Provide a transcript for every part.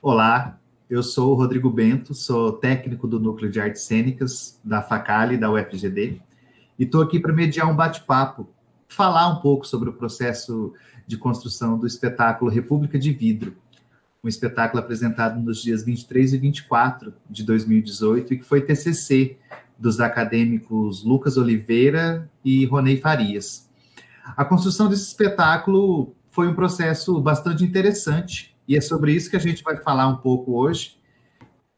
Olá, eu sou o Rodrigo Bento, sou técnico do Núcleo de Artes Cênicas da Facali, da UFGD, e estou aqui para mediar um bate-papo, falar um pouco sobre o processo de construção do espetáculo República de Vidro, um espetáculo apresentado nos dias 23 e 24 de 2018 e que foi TCC dos acadêmicos Lucas Oliveira e Ronei Farias. A construção desse espetáculo foi um processo bastante interessante, e é sobre isso que a gente vai falar um pouco hoje.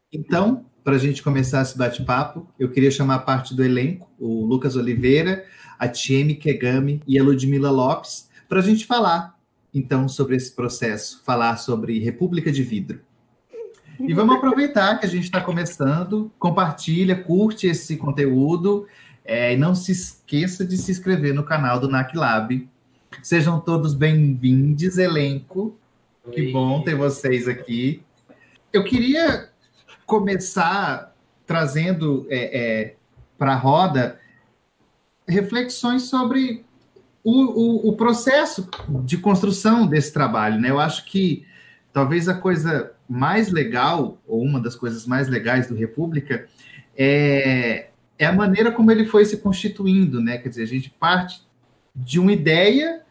Então, para a gente começar esse bate-papo, eu queria chamar a parte do elenco, o Lucas Oliveira, a Tieme Kegami e a Ludmila Lopes, para a gente falar, então, sobre esse processo, falar sobre República de Vidro. E vamos aproveitar que a gente está começando, compartilha, curte esse conteúdo, e não se esqueça de se inscrever no canal do NAC Lab. Sejam todos bem-vindos, elenco. Que bom ter vocês aqui. Eu queria começar trazendo para a roda reflexões sobre o processo de construção desse trabalho, né? Eu acho que talvez a coisa mais legal, ou uma das coisas mais legais do República, é a maneira como ele foi se constituindo, né? Quer dizer, a gente parte de uma ideia...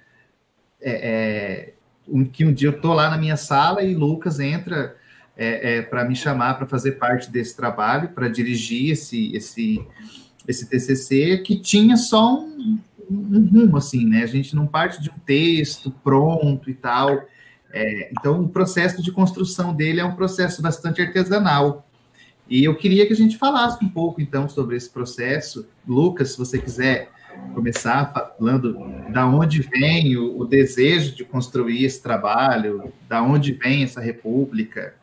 que um dia eu estou lá na minha sala e Lucas entra para me chamar para fazer parte desse trabalho, para dirigir esse TCC, que tinha só um rumo, assim, né? A gente não parte de um texto pronto e tal. Então, o processo de construção dele é um processo bastante artesanal. E eu queria que a gente falasse um pouco, então, sobre esse processo. Lucas, se você quiser começar falando da onde vem o desejo de construir esse trabalho, da onde vem essa república.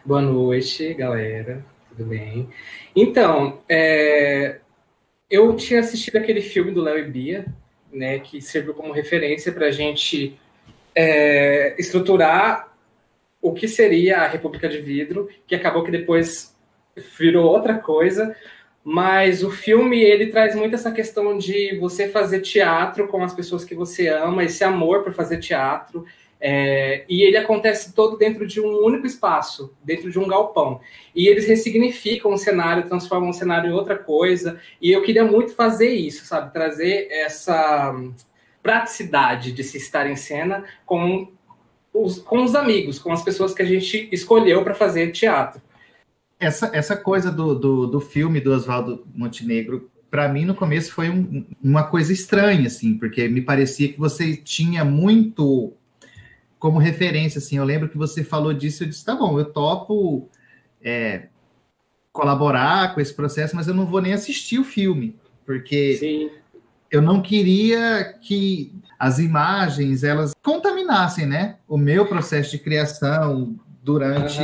Boa noite, galera, tudo bem? Então, eu tinha assistido aquele filme do Léo e Bia, né, que serviu como referência para a gente estruturar o que seria a República de Vidro, que acabou que depois virou outra coisa. Mas o filme, ele traz muito essa questão de você fazer teatro com as pessoas que você ama, esse amor por fazer teatro, e ele acontece todo dentro de um único espaço, dentro de um galpão. E eles ressignificam o cenário, transformam o cenário em outra coisa, e eu queria muito fazer isso, sabe? Trazer essa praticidade de se estar em cena com os amigos, com as pessoas que a gente escolheu para fazer teatro. Essa coisa do filme do Oswaldo Montenegro, para mim, no começo, foi uma coisa estranha, assim, porque me parecia que você tinha muito como referência, assim. Eu lembro que você falou disso, eu disse, tá bom, eu topo colaborar com esse processo, mas eu não vou nem assistir o filme, porque Sim. Eu não queria que as imagens, elas contaminassem, né, o meu processo de criação durante...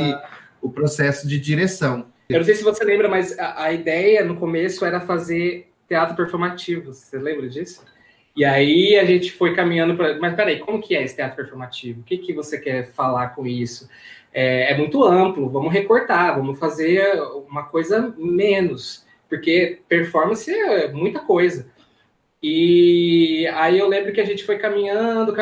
o processo de direção. Eu não sei se você lembra, mas a ideia no começo era fazer teatro performativo. Você lembra disso? E aí a gente foi caminhando para... Mas peraí, como que é esse teatro performativo? O que você quer falar com isso? É muito amplo, vamos recortar, vamos fazer uma coisa menos, porque performance é muita coisa. E aí eu lembro que a gente foi caminhando,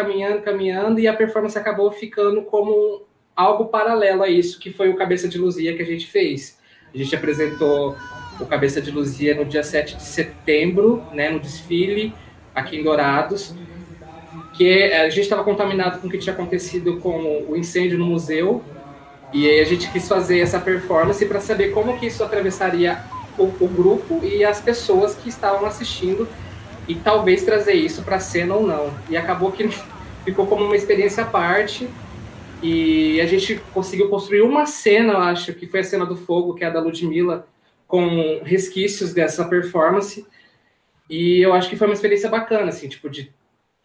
e a performance acabou ficando como algo paralelo a isso, que foi o Cabeça de Luzia que a gente fez. A gente apresentou o Cabeça de Luzia no dia 7 de setembro, né, no desfile, aqui em Dourados, que a gente estava contaminado com o que tinha acontecido com o incêndio no museu, e aí a gente quis fazer essa performance para saber como que isso atravessaria o grupo e as pessoas que estavam assistindo, e talvez trazer isso para a cena ou não. E acabou que ficou como uma experiência à parte, e a gente conseguiu construir uma cena, eu acho, que foi a cena do fogo, que é a da Ludmila, com resquícios dessa performance, e eu acho que foi uma experiência bacana, assim, tipo, de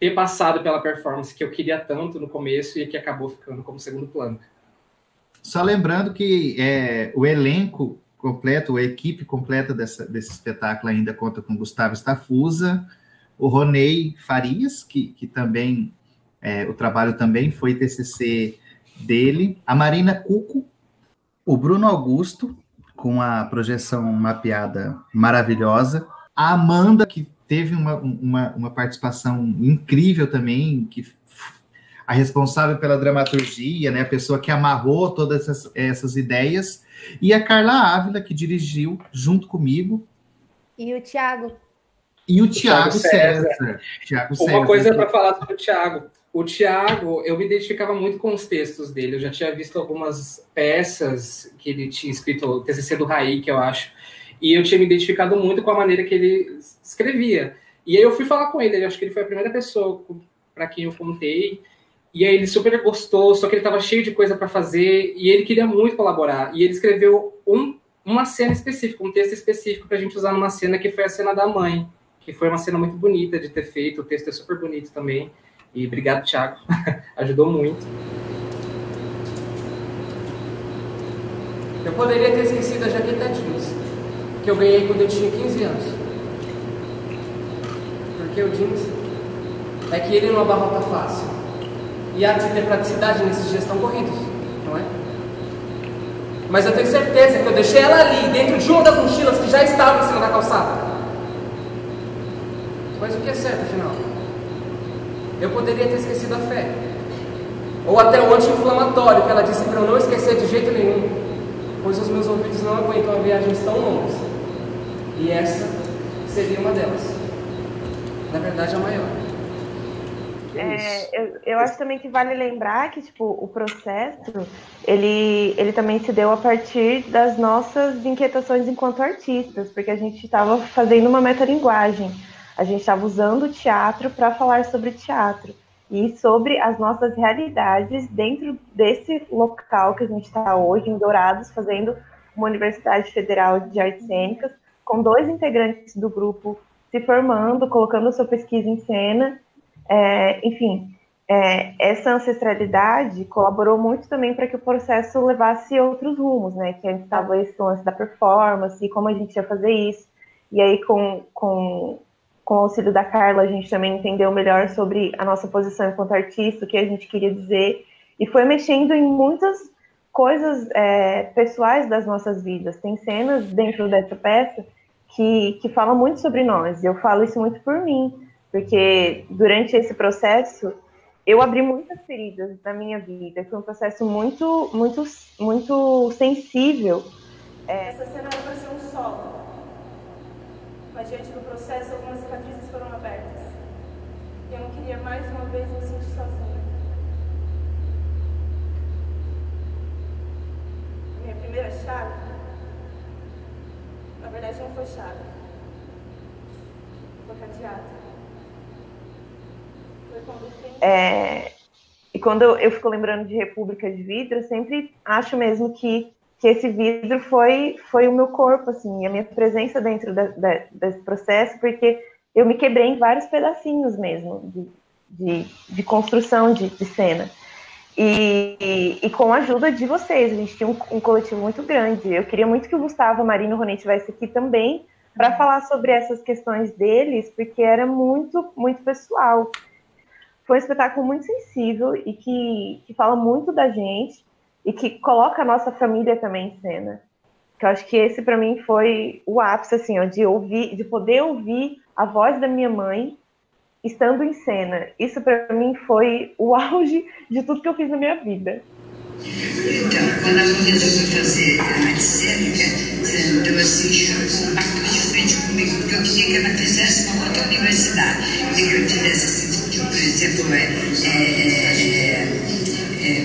ter passado pela performance que eu queria tanto no começo e que acabou ficando como segundo plano. Só lembrando que o elenco completo, a equipe completa desse espetáculo ainda conta com Gustavo Stafusa, o Ronei Farias, que também, o trabalho também foi TCC dele, a Marina Cuco, o Bruno Augusto, com a projeção mapeada maravilhosa, a Amanda, que teve uma participação incrível também, que a responsável pela dramaturgia, né, a pessoa que amarrou todas essas ideias, e a Carla Ávila, que dirigiu junto comigo. E o Thiago. E o Thiago César. Uma coisa para falar sobre o Thiago. O Thiago, eu me identificava muito com os textos dele. Eu já tinha visto algumas peças que ele tinha escrito, o TCC do Raí, que eu acho, e eu tinha me identificado muito com a maneira que ele escrevia. E aí eu fui falar com ele, eu acho que ele foi a primeira pessoa para quem eu contei, e aí ele super gostou, só que ele estava cheio de coisa para fazer, e ele queria muito colaborar. E ele escreveu uma cena específica, um texto específico para a gente usar numa cena, que foi a cena da mãe, que foi uma cena muito bonita de ter feito, o texto é super bonito também. E obrigado, Thiago, ajudou muito. Eu poderia ter esquecido a jaqueta jeans, que eu ganhei quando eu tinha 15 anos. Porque o jeans é que ele não abarrota fácil. E há de se ter praticidade nesses dias tão corridos, não é? Mas eu tenho certeza que eu deixei ela ali, dentro de uma das mochilas que já estavam em cima da calçada. Mas o que é certo, afinal? Eu poderia ter esquecido a fé. Ou até o anti-inflamatório, que ela disse para eu não esquecer de jeito nenhum, pois os meus ouvidos não aguentam viagens tão longas. E essa seria uma delas. Na verdade, a maior. Eu acho também que vale lembrar que, tipo, o processo, ele também se deu a partir das nossas inquietações enquanto artistas, porque a gente estava fazendo uma metalinguagem. A gente estava usando o teatro para falar sobre teatro e sobre as nossas realidades dentro desse local que a gente está hoje, em Dourados, fazendo uma Universidade Federal de Artes Cênicas, com 2 integrantes do grupo se formando, colocando a sua pesquisa em cena. Essa ancestralidade colaborou muito também para que o processo levasse outros rumos, né? Que antes estava esse lance da performance e como a gente ia fazer isso. E aí, com o auxílio da Carla, a gente também entendeu melhor sobre a nossa posição enquanto artista, o que a gente queria dizer, e foi mexendo em muitas coisas pessoais das nossas vidas. Tem cenas dentro dessa peça que falam muito sobre nós, e eu falo isso muito por mim, porque durante esse processo eu abri muitas feridas na minha vida, foi um processo muito, muito, muito sensível. Essa cena era para ser um solo. Mas diante do processo, algumas cicatrizes foram abertas. E eu não queria mais uma vez me sentir sozinha. Minha primeira chave, na verdade não foi chave. Foi cadeado. Foi quando E quando eu fico lembrando de República de Vidro, eu sempre acho mesmo que esse vidro foi o meu corpo, assim, a minha presença dentro desse processo, porque eu me quebrei em vários pedacinhos mesmo, de construção de cena. E com a ajuda de vocês, a gente tinha um coletivo muito grande. Eu queria muito que o Gustavo, a Marina e o Ronei estivessem aqui também, para falar sobre essas questões deles, porque era muito, muito pessoal. Foi um espetáculo muito sensível e que fala muito da gente, e que coloca a nossa família também em cena. Que eu acho que esse, para mim, foi o ápice, assim, ó, de poder ouvir a voz da minha mãe estando em cena. Isso, para mim, foi o auge de tudo que eu fiz na minha vida. Então, quando ela resolveu fazer a arte cênica, você deu assim, bateu de frente comigo, porque eu queria que ela fizesse uma outra universidade. Eu queria que eu tivesse, assim, por exemplo,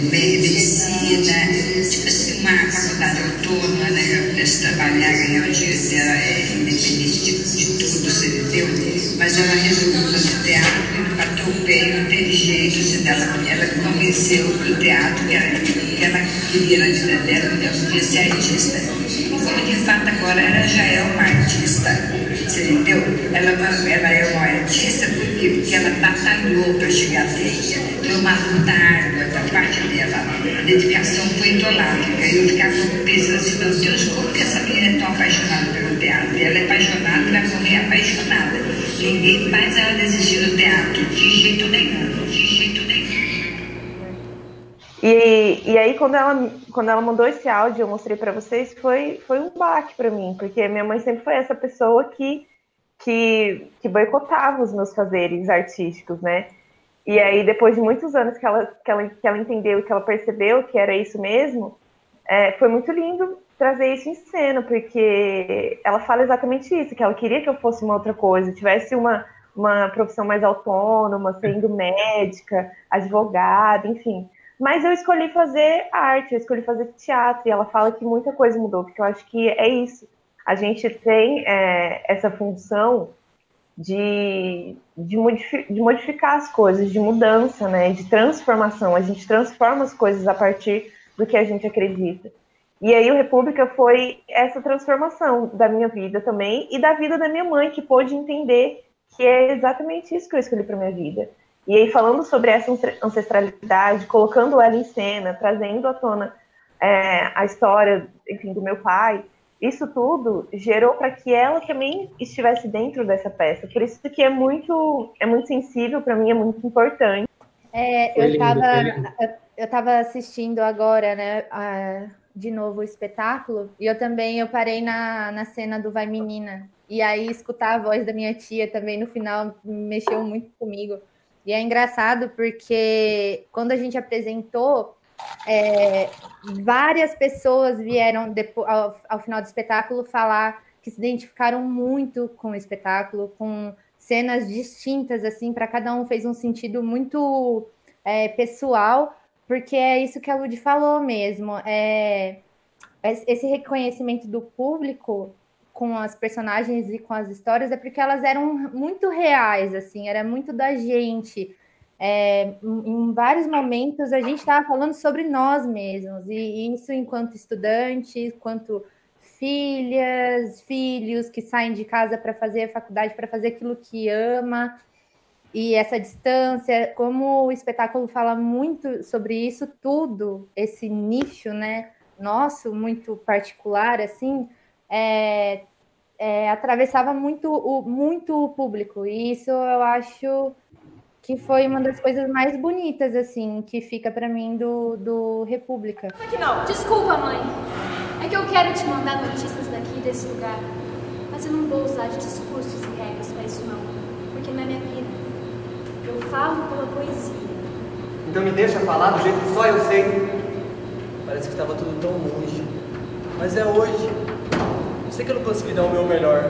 medicina, tipo assim, uma faculdade autônoma, né, que eu pudesse trabalhar, ganhar o dinheiro dela, independente de tudo, você entendeu? Mas ela resolveu fazer teatro, e bateu o pé, não teve jeito, assim, ela convenceu o teatro que ela queria na vida dela, que ela podia ser artista. E como de fato agora ela já é uma artista, você entendeu? Ela é uma artista porque quê? Porque ela batalhou para chegar até aí. Foi uma luta árdua da parte dela. A dedicação foi idolátrica. Eu ficava pensando assim, meu Deus, como que essa menina é tão apaixonada pelo teatro? Ela é apaixonada, vai morrer apaixonada. Ninguém faz ela desistir do teatro, de jeito nenhum, de jeito nenhum. E aí, quando ela mandou esse áudio, eu mostrei para vocês, foi um baque para mim, porque minha mãe sempre foi essa pessoa que boicotava os meus fazeres artísticos, né? E aí, depois de muitos anos que ela entendeu, que ela percebeu que era isso mesmo, foi muito lindo trazer isso em cena, porque ela fala exatamente isso, que ela queria que eu fosse uma outra coisa, tivesse uma profissão mais autônoma, sendo médica, advogada, enfim. Mas eu escolhi fazer arte, eu escolhi fazer teatro, e ela fala que muita coisa mudou, porque eu acho que é isso. A gente tem essa função de modificar as coisas, de mudança, né, de transformação. A gente transforma as coisas a partir do que a gente acredita. E aí o República foi essa transformação da minha vida também e da vida da minha mãe, que pôde entender que é exatamente isso que eu escolhi para minha vida. E aí, falando sobre essa ancestralidade, colocando ela em cena, trazendo à tona a história, enfim, do meu pai, isso tudo gerou para que ela também estivesse dentro dessa peça. Por isso que é muito sensível para mim, é muito importante. Eu estava assistindo agora, né, de novo o espetáculo, e eu parei na cena do Vai Menina. E aí escutar a voz da minha tia também no final mexeu muito comigo. E é engraçado porque quando a gente apresentou, várias pessoas vieram ao final do espetáculo falar que se identificaram muito com o espetáculo, com cenas distintas, assim, para cada um fez um sentido muito pessoal, porque é isso que a Lud falou mesmo. Esse reconhecimento do público com as personagens e com as histórias é porque elas eram muito reais, assim, era muito da gente. Em vários momentos a gente estava falando sobre nós mesmos, e isso enquanto estudantes, enquanto filhas, filhos que saem de casa para fazer a faculdade, para fazer aquilo que ama, e essa distância, como o espetáculo fala muito sobre isso tudo, esse nicho, né, nosso, muito particular, assim, atravessava muito o público, e isso eu acho que foi uma das coisas mais bonitas, assim, que fica para mim do República. Não. Desculpa, mãe. É que eu quero te mandar notícias daqui, desse lugar, mas eu não vou usar de discursos e regras para isso, não, porque não é minha vida. Eu falo pela poesia. Então me deixa falar do jeito que só eu sei. Parece que estava tudo tão longe, mas é hoje. Eu sei que eu não consegui dar o meu melhor,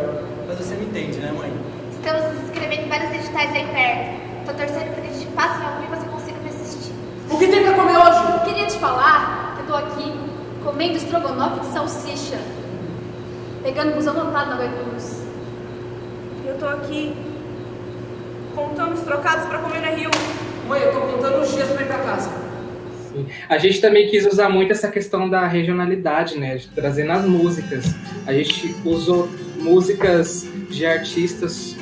mas você me entende, né, mãe? Estamos nos inscrevendo em vários editais aí perto. Tô torcendo para que a gente passe em algum e você consiga me assistir. O que tem pra comer hoje? Eu queria te falar que eu tô aqui comendo estrogonofe de salsicha, pegando busão lotado na Guaicurus. Eu tô aqui contando os trocados para comer na Rio. Mãe, eu tô contando os dias pra ir pra casa. Sim. A gente também quis usar muito essa questão da regionalidade, né? Trazendo as músicas. A gente usou músicas de artistas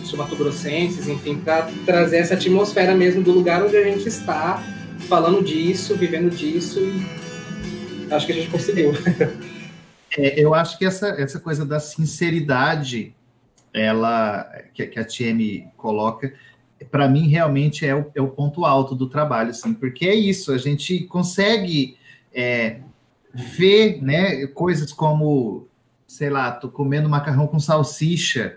sul-mato-grossenses, enfim, para trazer essa atmosfera mesmo do lugar onde a gente está, falando disso, vivendo disso, e acho que a gente conseguiu. Eu acho que essa coisa da sinceridade, que a TM coloca, para mim realmente é o ponto alto do trabalho, assim, porque é isso, a gente consegue ver, né, coisas como, sei lá, tô comendo macarrão com salsicha,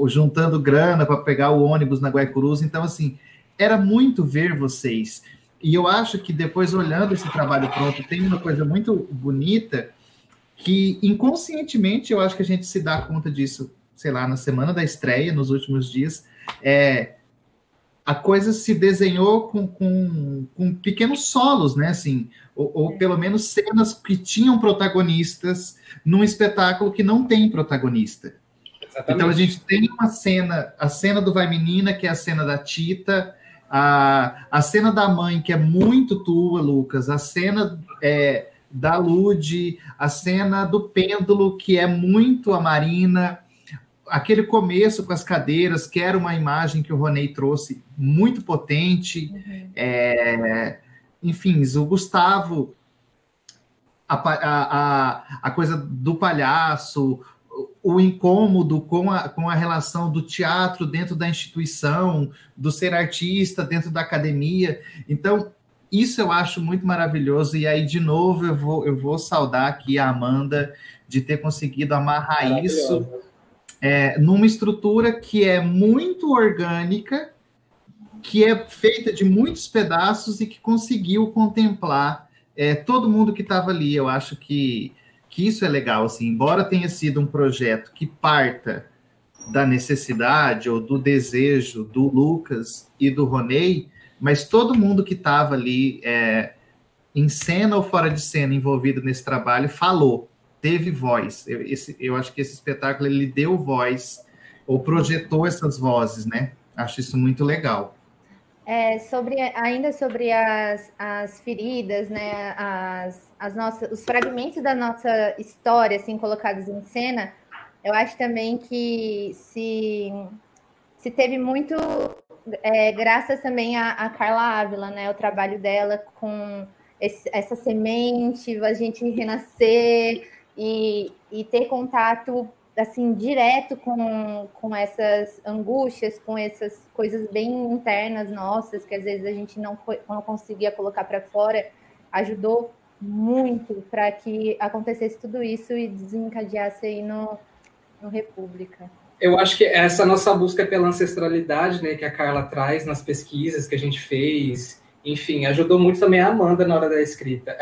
juntando grana para pegar o ônibus na Guaicurus. Então, assim, era muito ver vocês. E eu acho que depois, olhando esse trabalho pronto, tem uma coisa muito bonita que, inconscientemente, eu acho que a gente se dá conta disso, sei lá, na semana da estreia, nos últimos dias, a coisa se desenhou com pequenos solos, né, assim, ou pelo menos cenas que tinham protagonistas num espetáculo que não tem protagonista. Exatamente. Então a gente tem a cena do Vai Menina, que é a cena da Tita, a cena da mãe, que é muito tua, Lucas, a cena da Lud, a cena do pêndulo, que é muito a Marina, aquele começo com as cadeiras, que era uma imagem que o Roney trouxe muito potente. Enfim, o Gustavo, a coisa do palhaço, o incômodo com a relação do teatro dentro da instituição, do ser artista dentro da academia. Então, isso eu acho muito maravilhoso. E aí, de novo, eu vou saudar aqui a Amanda de ter conseguido amarrar isso numa estrutura que é muito orgânica, que é feita de muitos pedaços e que conseguiu contemplar todo mundo que estava ali. Eu acho que isso é legal, assim, embora tenha sido um projeto que parta da necessidade ou do desejo do Lucas e do Roney, mas todo mundo que estava ali em cena ou fora de cena envolvido nesse trabalho falou, teve voz. Eu acho que esse espetáculo ele deu voz ou projetou essas vozes, né? Acho isso muito legal. Ainda sobre as feridas, né, os fragmentos da nossa história, assim, colocados em cena, eu acho também que se teve muito, graças também a Carla Ávila, né, o trabalho dela com essa semente, a gente renascer e ter contato assim, direto com essas angústias, com essas coisas bem internas nossas, que às vezes a gente não conseguia colocar para fora, ajudou muito para que acontecesse tudo isso e desencadeasse aí no República. Eu acho que essa nossa busca pela ancestralidade, né, que a Carla traz nas pesquisas que a gente fez, enfim, ajudou muito também a Amanda na hora da escrita.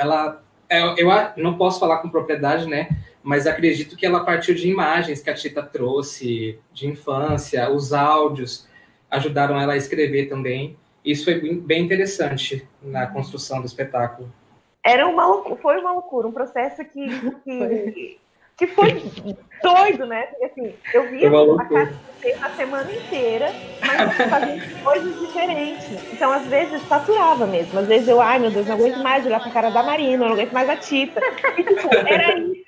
Eu não posso falar com propriedade, né, mas acredito que ela partiu de imagens que a Tita trouxe de infância, os áudios ajudaram ela a escrever também. Isso foi bem interessante na construção do espetáculo. Foi uma loucura, um processo que foi doido, né? Porque, assim, eu via a casa a semana inteira, mas fazendo coisas diferentes. Então, às vezes, saturava mesmo. Às vezes ai meu Deus, não aguento mais olhar pra cara da Marina, não aguento mais a Tita. E, tipo, era isso.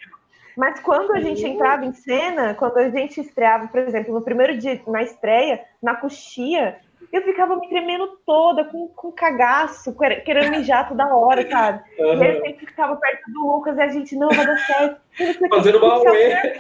Mas quando a gente entrava em cena, quando a gente estreava, por exemplo, no primeiro dia, na estreia, na coxia, eu ficava me tremendo toda, com cagaço, querendo mijar toda hora, sabe? E ele sempre ficava perto do Lucas e a gente, não, vai dar certo. Fazendo balé.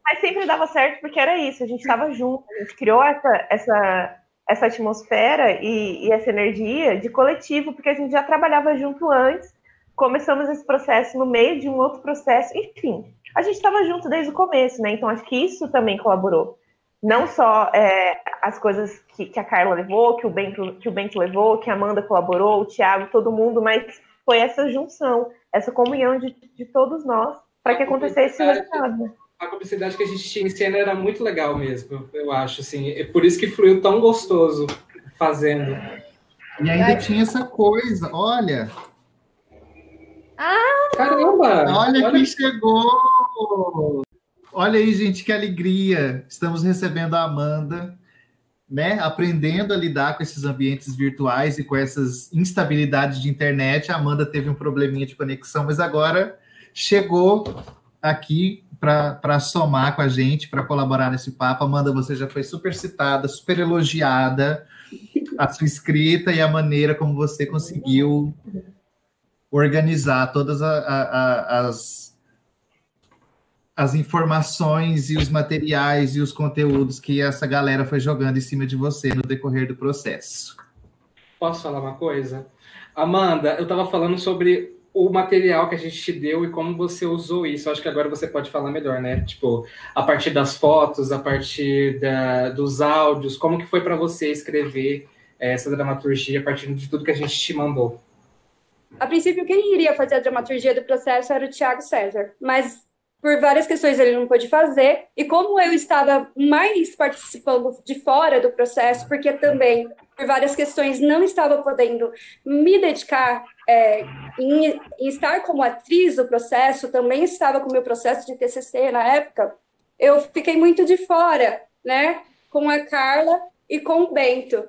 Mas sempre dava certo, porque era isso, a gente estava junto, a gente criou essa atmosfera e essa energia de coletivo, porque a gente já trabalhava junto antes, começamos esse processo no meio de um outro processo, enfim, a gente estava junto desde o começo, né? Então acho que isso também colaborou. Não só as coisas que a Carla levou, que o Bento levou, que a Amanda colaborou, o Thiago, todo mundo, mas foi essa junção, essa comunhão de todos nós para que acontecesse esse resultado. A publicidade que a gente tinha em cena era muito legal mesmo, eu acho, assim. É por isso que fluiu tão gostoso fazendo. E ainda tinha essa coisa, olha... Caramba! Olha quem chegou! Olha aí, gente, que alegria! Estamos recebendo a Amanda, né? Aprendendo a lidar com esses ambientes virtuais e com essas instabilidades de internet. A Amanda teve um probleminha de conexão, mas agora chegou aqui para somar com a gente, para colaborar nesse papo. Amanda, você já foi super citada, super elogiada, a sua escrita e a maneira como você conseguiu organizar todas as informações e os materiais e os conteúdos que essa galera foi jogando em cima de você no decorrer do processo. Posso falar uma coisa? Amanda, eu estava falando sobre o material que a gente te deu e como você usou isso. Acho que agora você pode falar melhor, né? Tipo, a partir das fotos, a partir dos áudios, como que foi para você escrever essa dramaturgia a partir de tudo que a gente te mandou? A princípio, quem iria fazer a dramaturgia do processo era o Thiago César, mas por várias questões ele não pôde fazer, e como eu estava mais participando de fora do processo, porque também, por várias questões, não estava podendo me dedicar em estar como atriz do processo, também estava com o meu processo de TCC na época, eu fiquei muito de fora, né, com a Carla e com o Bento.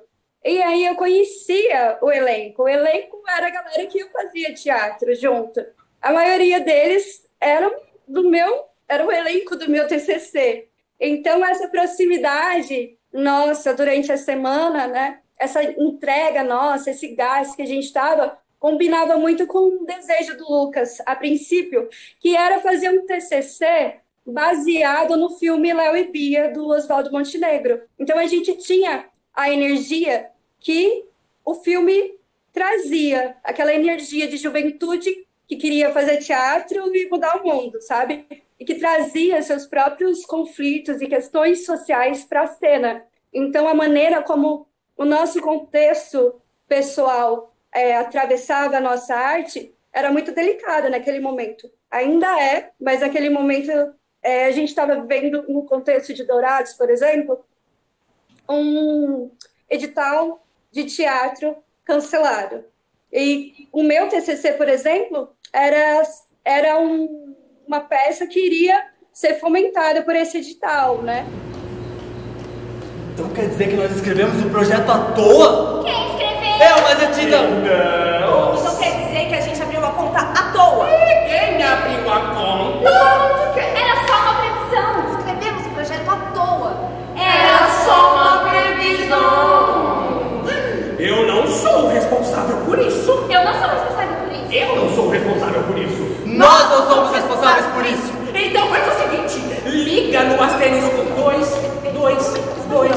E aí eu conhecia o elenco era a galera que eu fazia teatro junto. A maioria deles era o elenco do meu TCC. Então, essa proximidade nossa durante a semana, né? Essa entrega nossa, esse gás que a gente estava, combinava muito com o desejo do Lucas, a princípio, que era fazer um TCC baseado no filme Léo e Bia, do Oswaldo Montenegro. Então, a gente tinha a energia que o filme trazia, aquela energia de juventude que queria fazer teatro e mudar o mundo, sabe? E que trazia seus próprios conflitos e questões sociais para a cena. Então, a maneira como o nosso contexto pessoal atravessava a nossa arte era muito delicada naquele momento. Ainda é, mas naquele momento a gente estava vivendo, no contexto de Dourados, por exemplo, um edital de teatro cancelado. E o meu TCC, por exemplo, era uma peça que iria ser fomentada por esse edital, né? Então quer dizer que nós escrevemos o projeto à toa? Quem escreveu? Mas eu te Não. Então quer dizer que a gente abriu a conta à toa? E quem abriu a conta? Era só uma previsão. Escrevemos o projeto à toa. Era só uma previsão. Eu não sou o responsável por isso. Eu não sou responsável por isso. Eu não sou o responsável por isso. Nós não somos responsáveis por isso. Então faz o seguinte, liga no asterisco 2, 2, 2,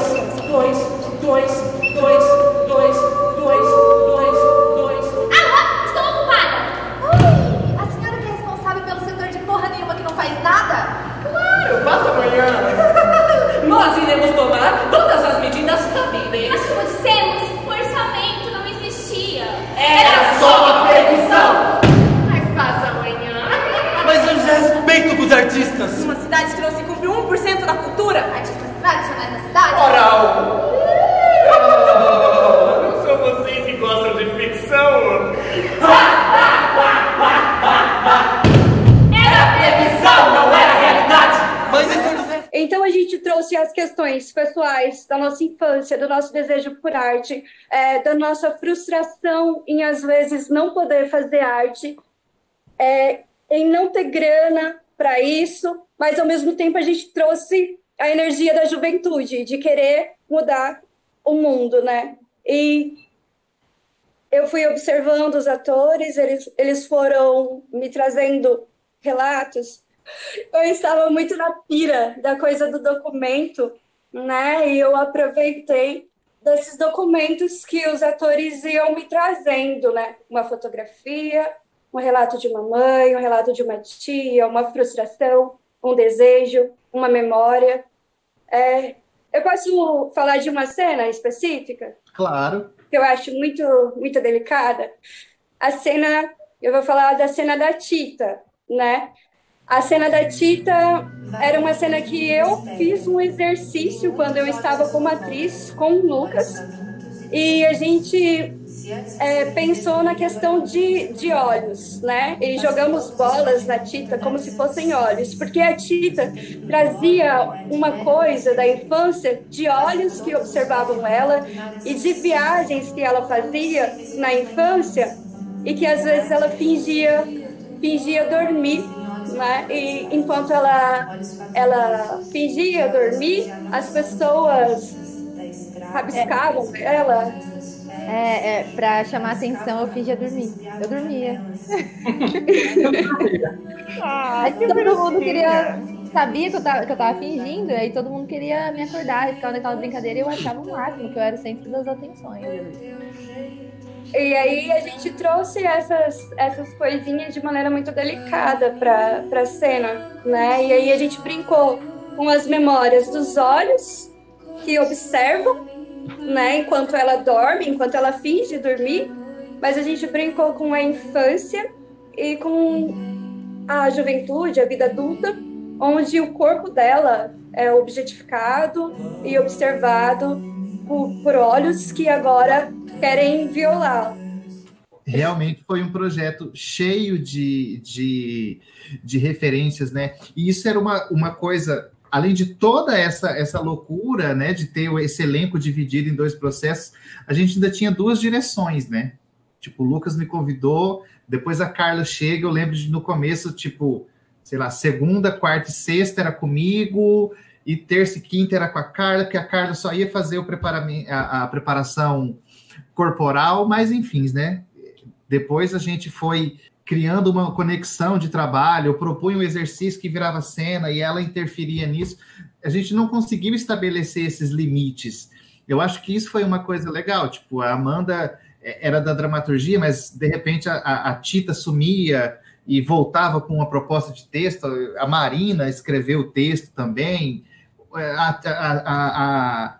2, 2, 2, 2, 2, 2, 2. Alô, estou ocupada. Oi, a senhora que é responsável pelo setor de porra nenhuma que não faz nada? Claro, passa amanhã. Nós iremos tomar todas as medidas cabíveis. Mas como dissemos, o orçamento não existia. Era só uma previsão. Mas passa amanhã. Mas eu respeito com os artistas. Uma cidade que não se cumpre 1% da cultura. Artistas tradicionais da cidade? Oral. Não são vocês que gostam de ficção? Era previsão, não era realidade. Mas isso não é... Então, a gente trouxe as questões pessoais da nossa infância, do nosso desejo por arte, da nossa frustração em, às vezes, não poder fazer arte, em não ter grana para isso, mas, ao mesmo tempo, a gente trouxe a energia da juventude, de querer mudar o mundo, né? E eu fui observando os atores, eles foram me trazendo relatos. Eu estava muito na pira da coisa do documento, né? E eu aproveitei desses documentos que os atores iam me trazendo, né? Uma fotografia, um relato de uma mãe, um relato de uma tia, uma frustração, um desejo, uma memória. Eu posso falar de uma cena específica? Claro. Que eu acho muito, muito delicada. Eu vou falar da cena da Tita, né? A cena da Tita era uma cena que eu fiz um exercício quando eu estava como atriz com o Lucas, e a gente pensou na questão de olhos, né? E jogamos bolas na Tita como se fossem olhos, porque a Tita trazia uma coisa da infância de olhos que observavam ela e de viagens que ela fazia na infância e que às vezes ela fingia dormir, né? E enquanto ela fingia dormir, as pessoas rabiscavam ela. Pra chamar atenção, eu fingia dormir. Eu dormia. Aí todo mundo sabia que eu tava fingindo, aí todo mundo queria me acordar e ficava naquela brincadeira e eu achava o máximo, que eu era o centro das atenções. E aí a gente trouxe essas coisinhas de maneira muito delicada pra cena, né? E aí a gente brincou com as memórias dos olhos que observam, né, enquanto ela dorme, enquanto ela finge dormir, mas a gente brincou com a infância e com a juventude, a vida adulta, onde o corpo dela é objetificado e observado por olhos que agora querem violá-la. Realmente foi um projeto cheio de referências, né? E isso era uma coisa... Além de toda essa loucura, né, de ter esse elenco dividido em dois processos, a gente ainda tinha duas direções, né? Tipo, o Lucas me convidou, depois a Carla chega, eu lembro de no começo, tipo, sei lá, segunda, quarta e sexta era comigo, e terça e quinta era com a Carla, porque a Carla só ia fazer a preparação corporal, mas enfim, né? Depois a gente foi criando uma conexão de trabalho, eu propunha um exercício que virava cena e ela interferia nisso. A gente não conseguiu estabelecer esses limites. Eu acho que isso foi uma coisa legal, tipo, a Amanda era da dramaturgia, mas de repente a Tita sumia e voltava com uma proposta de texto, a Marina escreveu o texto também, a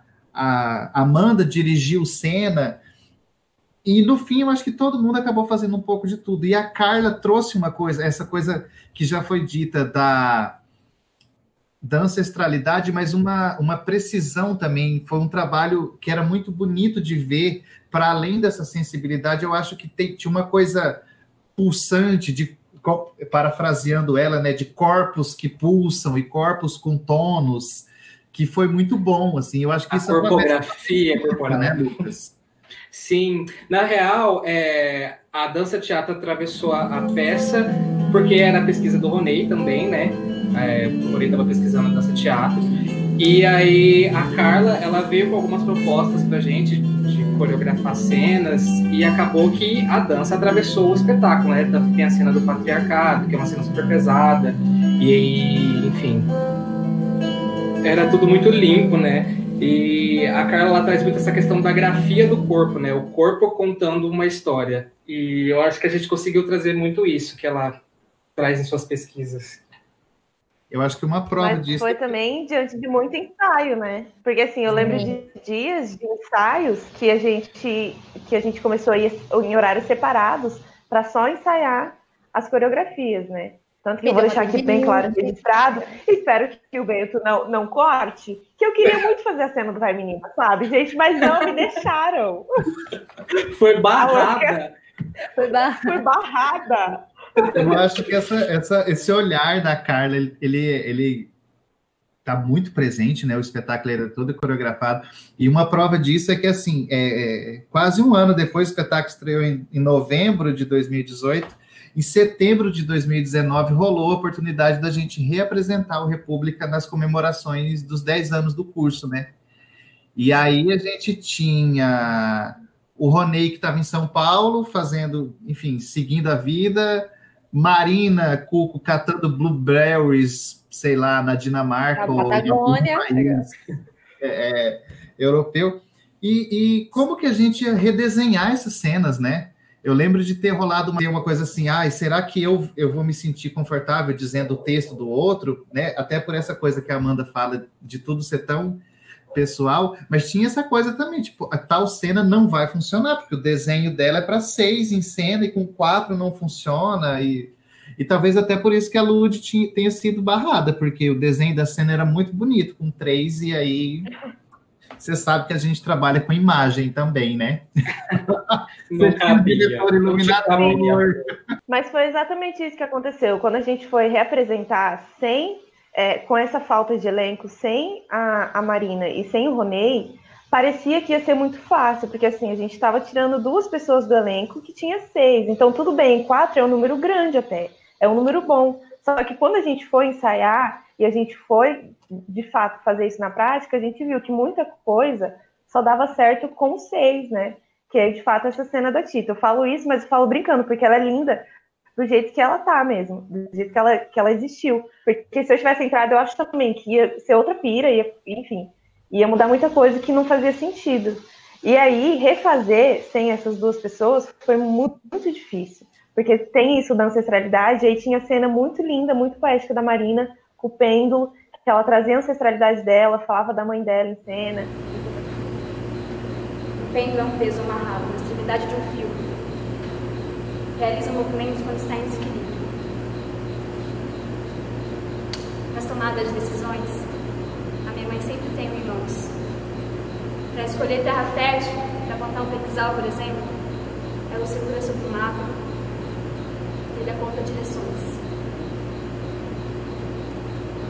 Amanda dirigiu cena, e no fim eu acho que todo mundo acabou fazendo um pouco de tudo, e a Carla trouxe uma coisa, essa coisa que já foi dita da ancestralidade, mas uma precisão também, foi um trabalho que era muito bonito de ver, para além dessa sensibilidade, eu acho que tinha uma coisa pulsante, parafraseando ela, né, de corpos que pulsam e corpos com tônus, que foi muito bom, assim, eu acho que isso corpografia corporal, né, Lucas? Sim, na real, a dança-teatro atravessou a peça, porque era a pesquisa do Ronei também, né? O Ronei estava pesquisando a dança-teatro, e aí a Carla, ela veio com algumas propostas pra gente, de coreografar cenas, e acabou que a dança atravessou o espetáculo, né? Tanto que tem a cena do patriarcado, que é uma cena super pesada, e aí, enfim, era tudo muito limpo, né? E a Carla ela traz muito essa questão da grafia do corpo, né? O corpo contando uma história. E eu acho que a gente conseguiu trazer muito isso que ela traz em suas pesquisas. Eu acho que uma prova Mas disso... foi também diante de muito ensaio, né? Porque assim, eu lembro de dias de ensaios que a gente começou a ir em horários separados para só ensaiar as coreografias, né? Tanto que eu vou deixar aqui bem claro registrado, espero que o Bento não corte, que eu queria muito fazer a cena do Vai Menina, sabe, gente? Mas não me deixaram. Foi barrada. Foi barrada. Eu acho que esse olhar da Carla, ele tá muito presente, né? O espetáculo era todo coreografado. E uma prova disso é que, assim, quase um ano depois, o espetáculo estreou em novembro de 2018, em setembro de 2019, rolou a oportunidade da gente reapresentar o República nas comemorações dos 10 anos do curso, né? E aí a gente tinha o Ronei, que estava em São Paulo, fazendo, enfim, seguindo a vida, Marina Cuco catando blueberries, sei lá, na Dinamarca, ou em algum país europeu. E como que a gente ia redesenhar essas cenas, né? Eu lembro de ter rolado uma coisa assim, será que eu vou me sentir confortável dizendo o texto do outro, né? Até por essa coisa que a Amanda fala de tudo ser tão pessoal, mas tinha essa coisa também, tipo, a tal cena não vai funcionar, porque o desenho dela é para 6 em cena e com 4 não funciona, e talvez até por isso que a Lud tenha sido barrada, porque o desenho da cena era muito bonito, com 3, e aí... Você sabe que a gente trabalha com imagem também, né? Não cabia. Mas foi exatamente isso que aconteceu. Quando a gente foi reapresentar com essa falta de elenco, sem a Marina e sem o Ronei, parecia que ia ser muito fácil, porque assim, a gente estava tirando 2 pessoas do elenco que tinha 6. Então, tudo bem, 4 é um número grande até. É um número bom. Só que quando a gente foi ensaiar e a gente foi, de fato, fazer isso na prática, a gente viu que muita coisa só dava certo com 6, né? Que é, de fato, essa cena da Tita. Eu falo isso, mas eu falo brincando, porque ela é linda do jeito que ela tá mesmo, do jeito que ela existiu. Porque se eu tivesse entrado, eu acho também que ia ser outra pira, ia mudar muita coisa que não fazia sentido. E aí, refazer sem essas 2 pessoas foi muito, muito difícil. Porque tem isso da ancestralidade, aí tinha cena muito linda, muito poética da Marina, com o pêndulo, que ela trazia a ancestralidade dela, falava da mãe dela em cena. O pêndulo é um peso amarrado na extremidade de um fio. Realiza movimentos quando está em desequilíbrio. Nas tomadas de decisões, a minha mãe sempre tem em mãos. Para escolher terra fértil, para plantar um pequisal, por exemplo, ela o segura sobre o mapa, ele aponta direções.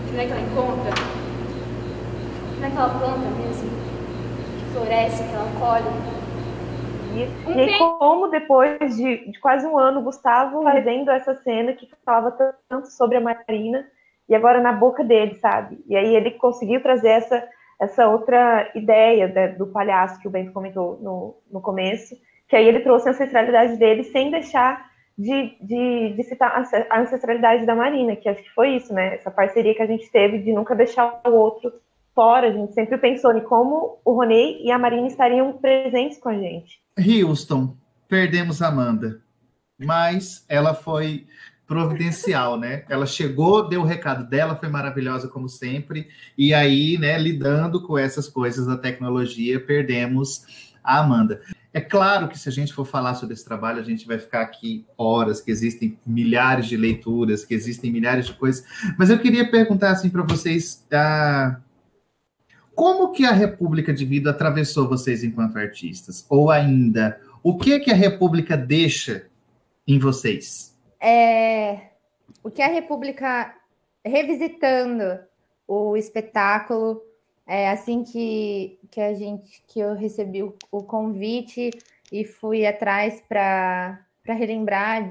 Como é que ela encontra? Como é que ela planta mesmo? Que floresce, que ela colhe? E como depois de quase um ano, o Gustavo revendo essa cena que falava tanto sobre a Marina e agora na boca dele, sabe? E aí ele conseguiu trazer essa outra ideia do palhaço que o Bento comentou no começo, que aí ele trouxe a ancestralidade dele sem deixar de citar a ancestralidade da Marina, que acho que foi isso, né? Essa parceria que a gente teve de nunca deixar o outro fora. A gente sempre pensou em como o Roney e a Marina estariam presentes com a gente. Houston, perdemos a Amanda, mas ela foi providencial, né? Ela chegou, deu o recado dela, foi maravilhosa como sempre, e aí, né, lidando com essas coisas da tecnologia, perdemos a Amanda. É claro que se a gente for falar sobre esse trabalho, a gente vai ficar aqui horas, que existem milhares de leituras, que existem milhares de coisas, mas eu queria perguntar assim para vocês, como que a República de Vidro atravessou vocês enquanto artistas? Ou ainda, o que a República deixa em vocês? O que a República, revisitando o espetáculo, assim que eu recebi o convite e fui atrás para relembrar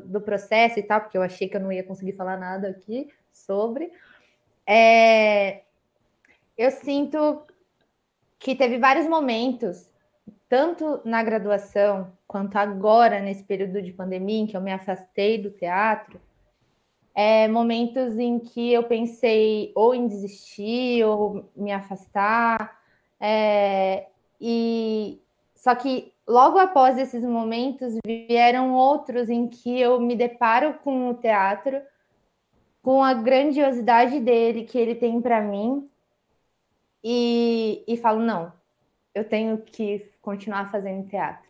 do processo e tal, porque eu achei que eu não ia conseguir falar nada aqui sobre, eu sinto que teve vários momentos, tanto na graduação quanto agora, nesse período de pandemia, em que eu me afastei do teatro, momentos em que eu pensei ou em desistir ou me afastar, só que logo após esses momentos vieram outros em que eu me deparo com o teatro, com a grandiosidade dele, que ele tem para mim, e falo, não, eu tenho que continuar fazendo teatro.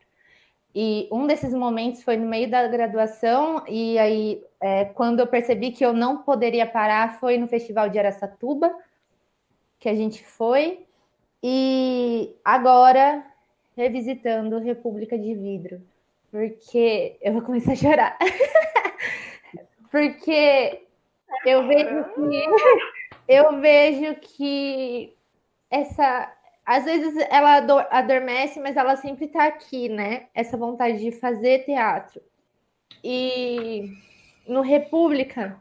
E um desses momentos foi no meio da graduação, e aí, quando eu percebi que eu não poderia parar, foi no Festival de Araçatuba, que a gente foi, e agora, revisitando República de Vidro, porque eu vou começar a chorar, porque eu vejo que às vezes ela adormece, mas ela sempre está aqui, né? Essa vontade de fazer teatro. E no República,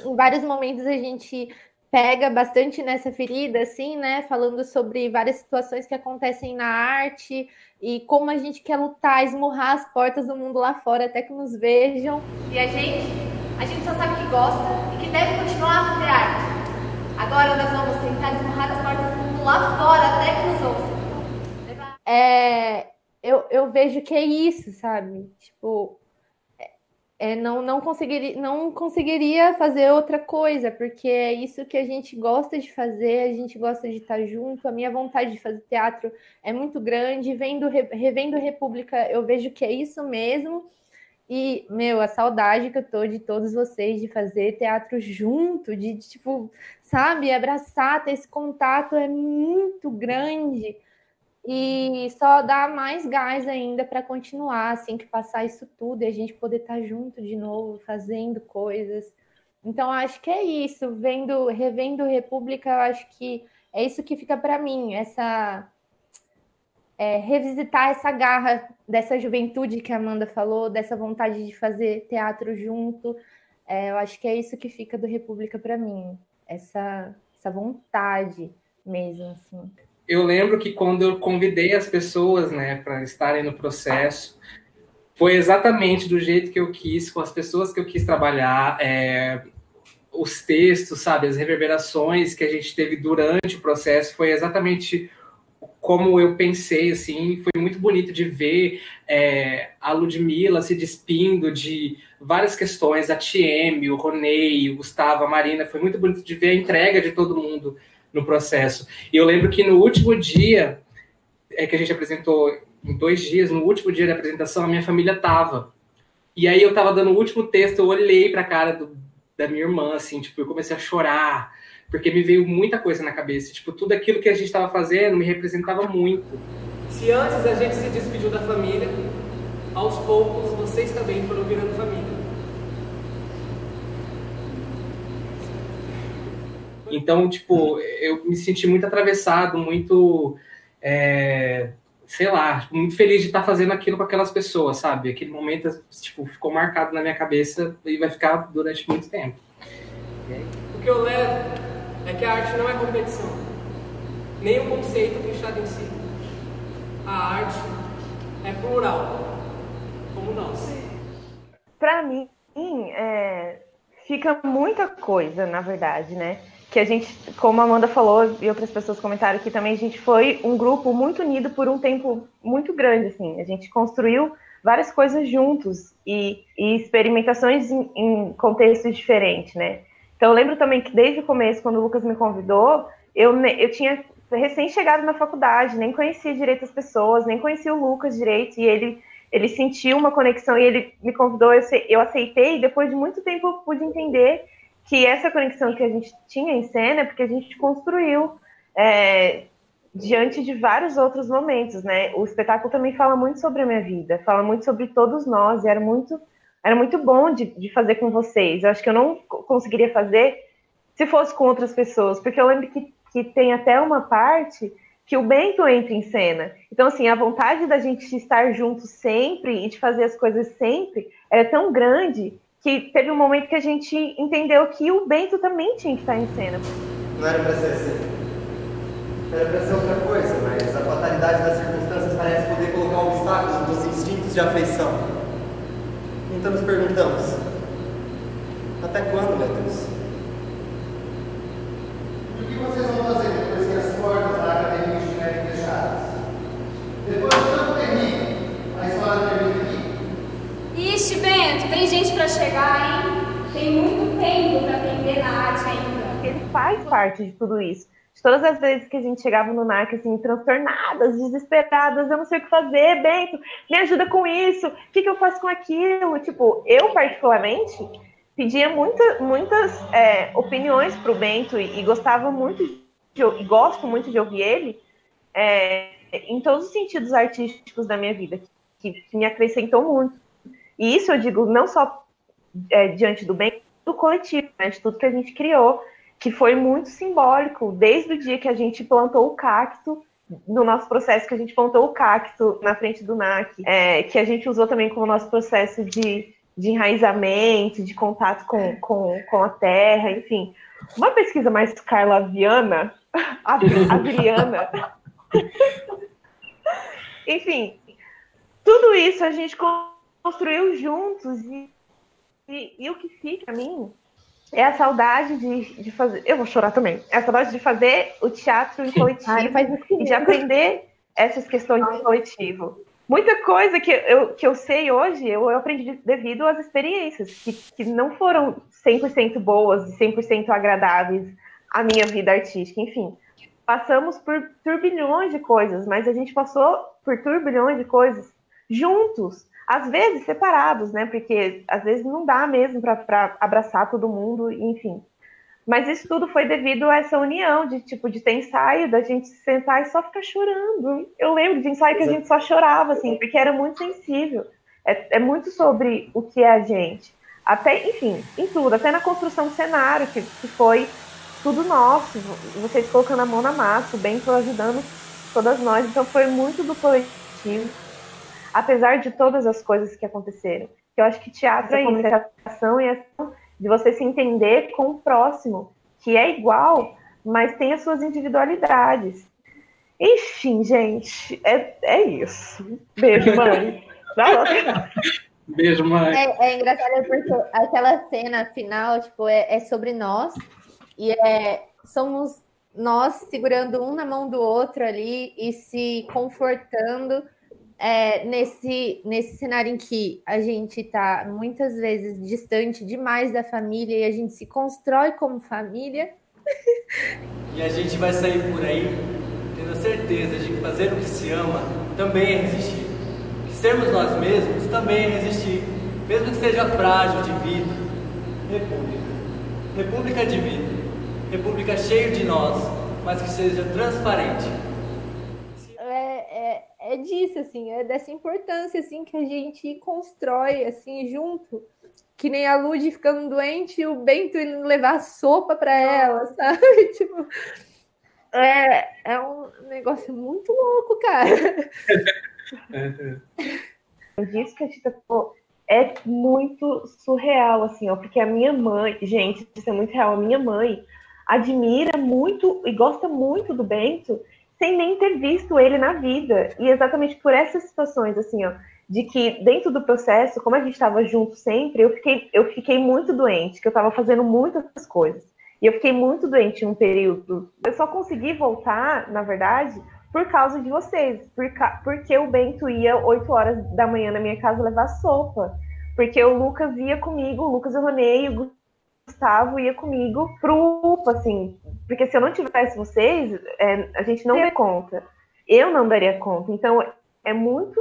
em vários momentos a gente pega bastante nessa ferida, assim, né? Falando sobre várias situações que acontecem na arte e como a gente quer lutar, esmurrar as portas do mundo lá fora até que nos vejam. E a gente só sabe que gosta e que deve continuar a fazer arte. Agora nós vamos tentar esmurrar as portas do mundo lá fora até que nos ouçam. Eu vejo que é isso, sabe? Tipo, não conseguiria fazer outra coisa, porque é isso que a gente gosta de fazer, a gente gosta de estar junto. A minha vontade de fazer teatro é muito grande. Revendo República, eu vejo que é isso mesmo. E, a saudade que eu tô de todos vocês, de fazer teatro junto, de tipo, sabe, abraçar, ter esse contato é muito grande. E só dá mais gás ainda para continuar, assim, que passar isso tudo e a gente poder estar junto de novo, fazendo coisas. Então, acho que é isso. Revendo República, eu acho que é isso que fica para mim, revisitar essa garra dessa juventude que a Amanda falou, dessa vontade de fazer teatro junto. Eu acho que é isso que fica do República para mim, essa vontade mesmo, assim. Eu lembro que quando eu convidei as pessoas, né, para estarem no processo, foi exatamente do jeito que eu quis, com as pessoas que eu quis trabalhar, os textos, sabe, as reverberações que a gente teve durante o processo, foi exatamente como eu pensei, assim. Foi muito bonito de ver a Ludmilla se despindo de várias questões, a TM, o Roney, o Gustavo, a Marina. Foi muito bonito de ver a entrega de todo mundo no processo. E eu lembro que no último dia, que a gente apresentou em 2 dias, no último dia da apresentação, a minha família tava. E aí eu tava dando o último texto, eu olhei pra cara da minha irmã, assim, tipo, eu comecei a chorar, porque me veio muita coisa na cabeça. Tipo, tudo aquilo que a gente estava fazendo me representava muito. Se antes a gente se despediu da família, aos poucos vocês também foram virando família. Então, tipo, eu me senti muito atravessado, muito, sei lá, muito feliz de estar fazendo aquilo com aquelas pessoas, sabe? Aquele momento, tipo, ficou marcado na minha cabeça e vai ficar durante muito tempo. Okay? que eu levo é que a arte não é competição, nem um conceito fechado em si. A arte é plural, como nós. Para mim, fica muita coisa, na verdade, né? Que a gente, como a Amanda falou e outras pessoas comentaram aqui também, a gente foi um grupo muito unido por um tempo muito grande, assim. A gente construiu várias coisas juntos e experimentações em contextos diferentes, né? Então, eu lembro também que desde o começo, quando o Lucas me convidou, eu tinha recém-chegado na faculdade, nem conhecia direito as pessoas, nem conhecia o Lucas direito, e ele sentiu uma conexão e ele me convidou, eu aceitei, e depois de muito tempo eu pude entender que essa conexão que a gente tinha em cena é porque a gente construiu diante de vários outros momentos, né? O espetáculo também fala muito sobre a minha vida, fala muito sobre todos nós, e era muito bom de fazer com vocês. Eu acho que eu não conseguiria fazer se fosse com outras pessoas, porque eu lembro que tem até uma parte que o Bento entra em cena. Então, assim, a vontade da gente estar junto sempre e de fazer as coisas sempre era tão grande que teve um momento que a gente entendeu que o Bento também tinha que estar em cena. Não era pra ser assim. Era pra ser outra coisa, mas a fatalidade das circunstâncias parece poder colocar obstáculos nos instintos de afeição. Então nos perguntamos, até quando, meu Deus? E o que vocês vão fazer depois que as portas da academia estiverem fechadas? Depois de tanto termine, a história termina aqui. Ixi, Bento, tem gente pra chegar, hein? Tem muito tempo pra aprender na arte ainda. Ele faz parte de tudo isso. De todas as vezes que a gente chegava no NAC, assim, transtornadas, desesperadas, eu não sei o que fazer, Bento, me ajuda com isso, o que eu faço com aquilo? Tipo, eu particularmente pedia muitas opiniões pro Bento e gostava muito, e gosto muito de ouvir ele em todos os sentidos artísticos da minha vida, que me acrescentou muito. E isso eu digo não só diante do Bento, do coletivo, né, de tudo que a gente criou, que foi muito simbólico, desde o dia que a gente plantou o cacto, no nosso processo que a gente plantou o cacto na frente do NAC, que a gente usou também como nosso processo de enraizamento, de contato com a terra, enfim. Uma pesquisa mais carlaviana, adriana. Enfim, tudo isso a gente construiu juntos e o que fica a mim é a saudade de fazer... Eu vou chorar também. É a saudade de fazer o teatro em coletivo e de aprender essas questões em coletivo. Muita coisa que eu sei hoje, eu aprendi devido às experiências que não foram 100% boas e 100% agradáveis à minha vida artística. Enfim, passamos por turbilhões de coisas, mas a gente passou por turbilhões de coisas juntos. Às vezes separados, né? Porque às vezes não dá mesmo para abraçar todo mundo, enfim. Mas isso tudo foi devido a essa união de ter ensaio, da gente sentar e só ficar chorando. Eu lembro de ensaio que a gente só chorava, assim, porque era muito sensível. É muito sobre o que é a gente. Até, enfim, em tudo, até na construção do cenário, que foi tudo nosso. Vocês colocando a mão na massa, o Bento ajudando todas nós. Então foi muito do coletivo. Apesar de todas as coisas que aconteceram. Eu acho que teatro é comunicação e ação de você se entender com o próximo, que é igual, mas tem as suas individualidades. Enfim, gente, é isso. Beijo, mãe. Beijo, mãe. É engraçado porque aquela cena final, tipo, é sobre nós, e somos nós segurando um na mão do outro ali e se confortando nesse cenário em que a gente está muitas vezes distante demais da família e a gente se constrói como família. E a gente vai sair por aí tendo a certeza de que fazer o que se ama também é resistir. Que sermos nós mesmos também é resistir, mesmo que seja frágil de vida. República de vida. República cheia de nós, mas que seja transparente. É disso, assim, é dessa importância, assim, que a gente constrói, assim, junto. Que nem a Lud ficando doente e o Bento indo levar sopa para ela, sabe? Tipo, é um negócio muito louco, cara. Disso que a gente é muito surreal, assim, ó, porque a minha mãe, gente, isso é muito real, a minha mãe admira muito e gosta muito do Bento sem nem ter visto ele na vida. E exatamente por essas situações, assim, ó, de que dentro do processo, como a gente estava junto sempre, eu fiquei muito doente, que eu estava fazendo muitas coisas. E eu fiquei muito doente em um período. Eu só consegui voltar, na verdade, por causa de vocês. Porque o Bento ia 8 horas da manhã na minha casa levar sopa. Porque o Lucas ia comigo, o Lucas e o Ronei, o Gustavo ia comigo pro UPA, assim. Porque se eu não tivesse vocês, a gente não daria conta. Eu não daria conta. Então, é muito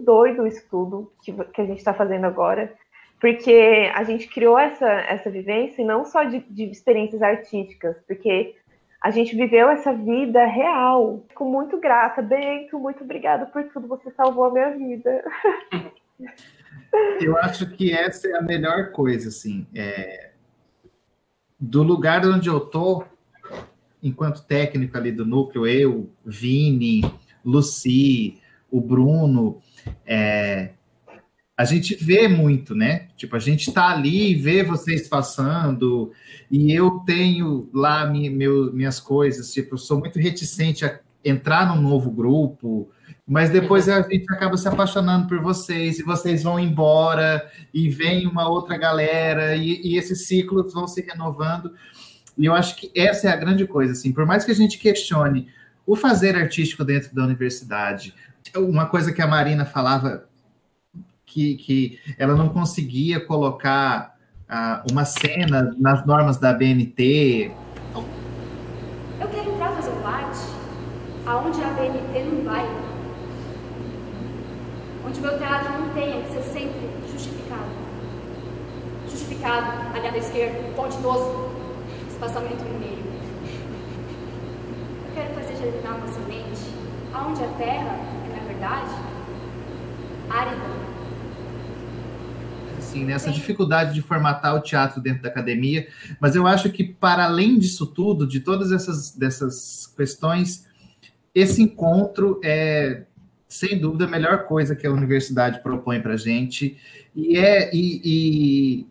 doido isso tudo que a gente está fazendo agora. Porque a gente criou essa vivência, e não só de experiências artísticas, porque a gente viveu essa vida real. Fico muito grata, Bento, muito obrigada por tudo, você salvou a minha vida. Eu acho que essa é a melhor coisa, assim, do lugar onde eu tô, enquanto técnico ali do núcleo, eu, Vini, Lucy, o Bruno, a gente vê muito, né? Tipo, a gente tá ali e vê vocês passando, e eu tenho lá minhas coisas, tipo, eu sou muito reticente a entrar num novo grupo, mas depois a gente acaba se apaixonando por vocês, e vocês vão embora, e vem uma outra galera, e esses ciclos vão se renovando, e eu acho que essa é a grande coisa, assim, por mais que a gente questione o fazer artístico dentro da universidade, uma coisa que a Marina falava, que ela não conseguia colocar uma cena nas normas da BNT. Eu quero entrar fazer parte aonde a BNT não vai. Onde o meu teatro não tenha que ser sempre justificado. Justificado, aliado à esquerda, pontidoso, espaçamento no meio. Eu quero fazer germinar uma semente aonde a terra é, na verdade, árida. Assim, nessa dificuldade de formatar o teatro dentro da academia, mas eu acho que, para além disso tudo, de todas dessas questões, esse encontro é, sem dúvida, a melhor coisa que a universidade propõe para a gente, e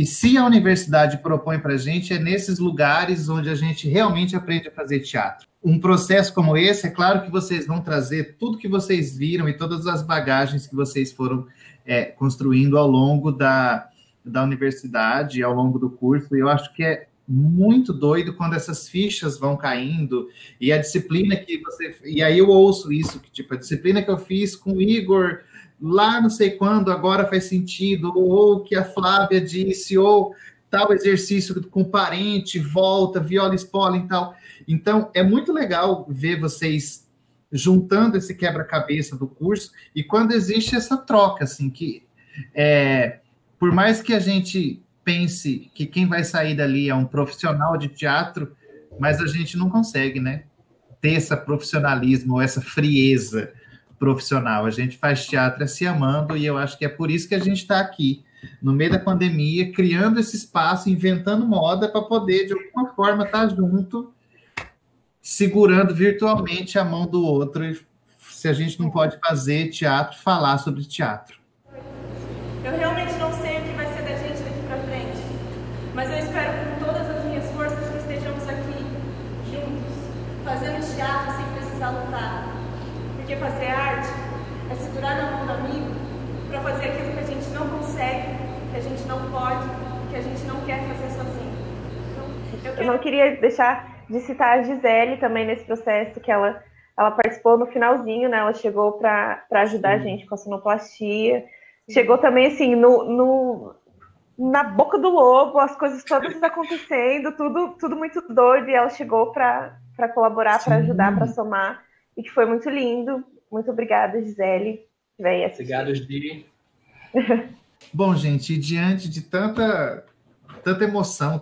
se a universidade propõe para a gente, é nesses lugares onde a gente realmente aprende a fazer teatro. Um processo como esse, é claro que vocês vão trazer tudo que vocês viram e todas as bagagens que vocês foram construindo ao longo da universidade, ao longo do curso, e eu acho que é muito doido quando essas fichas vão caindo, e a disciplina que você... E aí eu ouço isso, que tipo, a disciplina que eu fiz com o Igor lá não sei quando, agora faz sentido, ou que a Flávia disse, ou tal exercício com parente, volta, viola spoiler e tal. Então, é muito legal ver vocês juntando esse quebra-cabeça do curso, e quando existe essa troca, assim, que por mais que a gente pense que quem vai sair dali é um profissional de teatro, mas a gente não consegue, né, ter esse profissionalismo ou essa frieza profissional. A gente faz teatro se amando, e eu acho que é por isso que a gente está aqui, no meio da pandemia, criando esse espaço, inventando moda para poder, de alguma forma, estar junto, segurando virtualmente a mão do outro, se a gente não pode fazer teatro, falar sobre teatro. Eu realmente não sei o que vai ser da gente daqui para frente, mas eu espero com todas as minhas forças que estejamos aqui, juntos, fazendo teatro sem precisar lutar. Porque fazer arte é segurar na mão do amigo para fazer aquilo que a gente não consegue, que a gente não pode, que a gente não quer fazer sozinho. Então, eu não queria deixar de citar a Gisele também nesse processo, que ela participou no finalzinho, né? Ela chegou para ajudar a gente com a sonoplastia. Chegou também, assim, na boca do lobo, as coisas todas acontecendo, tudo muito doido, e ela chegou para colaborar, para ajudar, para somar, e que foi muito lindo. Muito obrigada, Gisele. Obrigado, Gi. Bom, gente, diante de tanta emoção,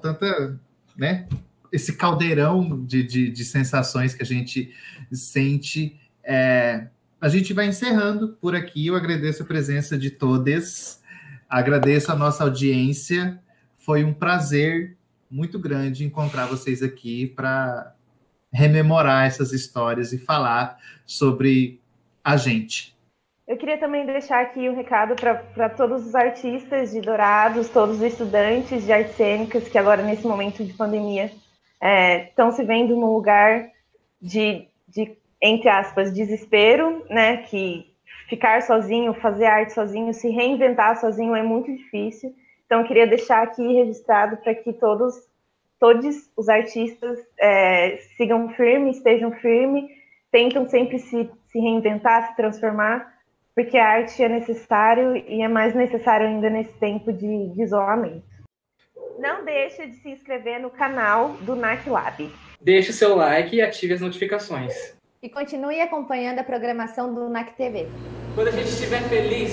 né, esse caldeirão de sensações que a gente sente, a gente vai encerrando por aqui. Eu agradeço a presença de todos, agradeço a nossa audiência, foi um prazer muito grande encontrar vocês aqui para rememorar essas histórias e falar sobre a gente. Eu queria também deixar aqui um recado para todos os artistas de Dourados, todos os estudantes de artes cênicas que agora, nesse momento de pandemia, estão se vendo num lugar de, entre aspas, desespero, né? Que ficar sozinho, fazer arte sozinho, se reinventar sozinho é muito difícil. Então, eu queria deixar aqui registrado para que todos os artistas sigam firmes, estejam firmes, tentam sempre se reinventar, se transformar, porque a arte é necessário e é mais necessário ainda nesse tempo de isolamento. Não deixe de se inscrever no canal do NAC Lab. Deixe o seu like e ative as notificações. E continue acompanhando a programação do NAC TV. Quando a gente estiver feliz,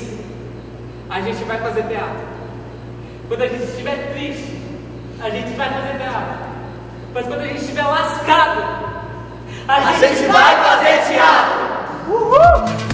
a gente vai fazer teatro. Quando a gente estiver triste, a gente vai fazer teatro. Mas quando a gente estiver lascado, a gente vai fazer teatro! Uhul!